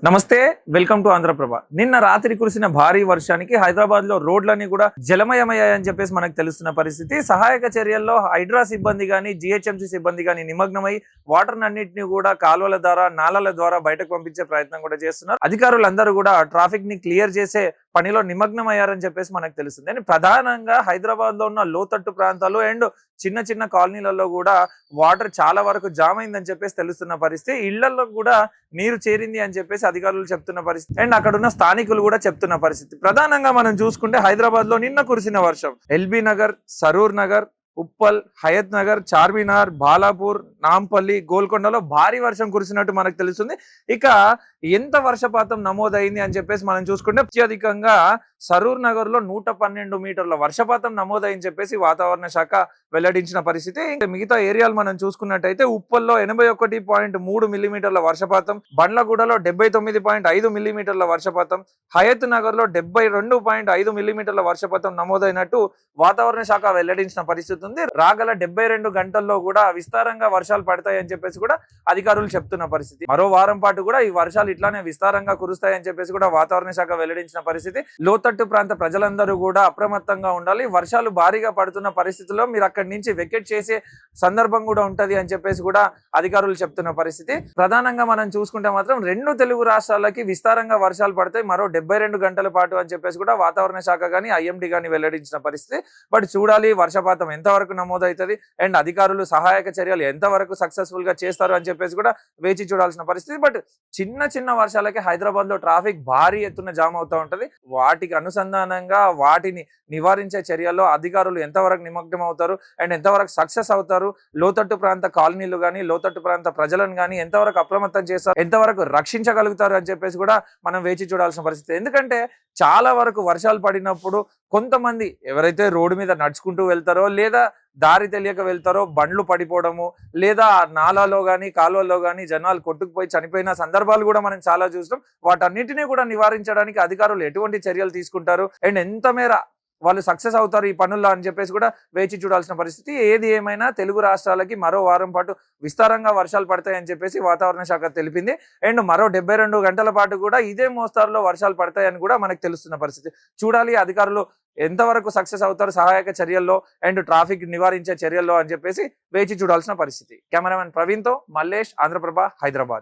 నమస్తే, welcome to Andhraprabha. నిన్న రాత్రి కురిసిన భారీ వర్షానికి హైదరాబాద్ లో రోడ్లన్నీ కూడా జలమయమయ్యాయని చెప్పేసి మనకు తెలుస్తున్న పరిస్థితి. సహాయక చర్యల్లో హైడ్రా సిబ్బంది కానీ జిహెచ్ఎంసీ సిబ్బంది కానీ నిమగ్నమై వాటర్ అన్నింటినీ కూడా కాలువల ద్వారా నాలల ద్వారా బయటకు పంపించే ప్రయత్నం కూడా చేస్తున్నారు. అధికారులందరూ కూడా ట్రాఫిక్ ని క్లియర్ చేసే పనిలో నిమగ్నం అయ్యారని చెప్పేసి మనకు తెలుస్తుంది. అండ్ ప్రధానంగా హైదరాబాద్ లో ఉన్న లోతట్టు ప్రాంతాలు అండ్ చిన్న చిన్న కాలనీలలో కూడా వాటర్ చాలా వరకు జామ్ అయిందని చెప్పేసి తెలుస్తున్న పరిస్థితి. ఇళ్లలో కూడా నీరు చేరింది అని చెప్పేసి అధికారులు చెప్తున్న పరిస్థితి అండ్ అక్కడ ఉన్న స్థానికులు కూడా చెప్తున్న పరిస్థితి. ప్రధానంగా మనం చూసుకుంటే హైదరాబాద్ లో నిన్న కురిసిన వర్షం ఎల్బీ నగర్, సరూర్ నగర్, ఉప్పల్, హయత్ నగర్, చార్మినార్, బాలాపూర్, నాంపల్లి, గోల్కొండలో భారీ వర్షం కురిసినట్టు మనకు తెలుస్తుంది. ఇక ఎంత వర్షపాతం నమోదైంది అని చెప్పేసి మనం చూసుకుంటే అత్యధికంగా సరూర్ నగర్ లో 112 మీటర్ల వర్షపాతం నమోదైందని చెప్పేసి వాతావరణ శాఖ వెల్లడించిన పరిస్థితి. ఇంకా మిగతా ఏరియాలు మనం చూసుకున్నట్టయితే ఉప్పల్లో 81.3 మిల్లీమీటర్ల వర్షపాతం, బండ్లగూడలో 79.5 మిల్లీమీటర్ల వర్షపాతం, హయత్ నగర్ లో 72.5 మిల్లీమీటర్ల వర్షపాతం నమోదైనట్టు వాతావరణ శాఖ వెల్లడించిన పరిస్థితి ఉంది. రాగల 72 గంటల్లో కూడా విస్తారంగా వర్షాలు పడతాయని చెప్పేసి కూడా అధికారులు చెప్తున్న పరిస్థితి. మరో వారం పాటు కూడా ఈ వర్షాలు ఇట్లానే విస్తారంగా కురుస్తాయని చెప్పేసి కూడా వాతావరణ శాఖ వెల్లడించిన పరిస్థితి. లోతట్టు ప్రాంత ప్రజలందరూ కూడా అప్రమత్తంగా ఉండాలి. వర్షాలు భారీగా పడుతున్న పరిస్థితుల్లో మీరు అక్కడి నుంచి వెకెట్ చేసే సందర్భం కూడా ఉంటది అని చెప్పేసి కూడా అధికారులు చెప్తున్న పరిస్థితి. ప్రధానంగా మనం చూసుకుంటే మాత్రం 2 తెలుగు రాష్ట్రాలకి విస్తారంగా వర్షాలు పడతాయి మరో 72 గంటల పాటు అని చెప్పేసి కూడా వాతావరణ శాఖ కానీ ఐఎండీ కానీ వెల్లడించిన పరిస్థితి. బట్ చూడాలి వర్షపాతం ఎంతవరకు నమోదవుతుంది అండ్ అధికారులు సహాయక చర్యలు ఎంతవరకు సక్సెస్ఫుల్ గా చేస్తారు అని చెప్పేసి కూడా వేచి చూడాల్సిన పరిస్థితి. బట్ చిన్న చిన్న వర్షాలకి హైదరాబాద్ లో ట్రాఫిక్ భారీ ఎత్తున జామ్ అవుతూ ఉంటది. వాటికి అనుసంధానంగా వాటిని నివారించే చర్యల్లో అధికారులు ఎంతవరకు నిమగ్నం అవుతారు అండ్ ఎంతవరకు సక్సెస్ అవుతారు, లోతట్టు ప్రాంత కాలనీలు కానీ లోతట్టు ప్రాంత ప్రజలను కానీ ఎంతవరకు అప్రమత్తం చేస్తారు, ఎంతవరకు రక్షించగలుగుతారు అని చెప్పేసి కూడా మనం వేచి చూడాల్సిన పరిస్థితి. ఎందుకంటే చాలా వరకు వర్షాలు పడినప్పుడు కొంతమంది ఎవరైతే రోడ్డు మీద నడుచుకుంటూ వెళ్తారో లేదా దారి తెలియక వెళ్తారో బండ్లు పడిపోవడము లేదా నాలాలో కానీ కాలువల్లో కానీ జనాలు కొట్టుకుపోయి చనిపోయిన సందర్భాలు కూడా మనం చాలా చూస్తాం. వాటన్నిటినీ కూడా నివారించడానికి అధికారులు ఎటువంటి చర్యలు తీసుకుంటారు అండ్ ఎంత మేర వాళ్ళు సక్సెస్ అవుతారు ఈ పనుల్లో అని చెప్పేసి కూడా వేచి చూడాల్సిన పరిస్థితి. ఏది ఏమైనా తెలుగు రాష్ట్రాలకి మరో వారం పాటు విస్తారంగా వర్షాలు పడతాయని చెప్పేసి వాతావరణ శాఖ తెలిపింది అండ్ మరో 72 గంటల పాటు కూడా ఇదే మోస్తారులో వర్షాలు పడతాయని కూడా మనకు తెలుస్తున్న పరిస్థితి. చూడాలి అధికారులు ఎంతవరకు సక్సెస్ అవుతారు సహాయక చర్యల్లో అండ్ ట్రాఫిక్ నివారించే చర్యల్లో అని చెప్పేసి వేచి చూడాల్సిన పరిస్థితి. కెమెరామెన్ ప్రవీణ్తో మల్లేష్, ఆంధ్రప్రభ, హైదరాబాద్.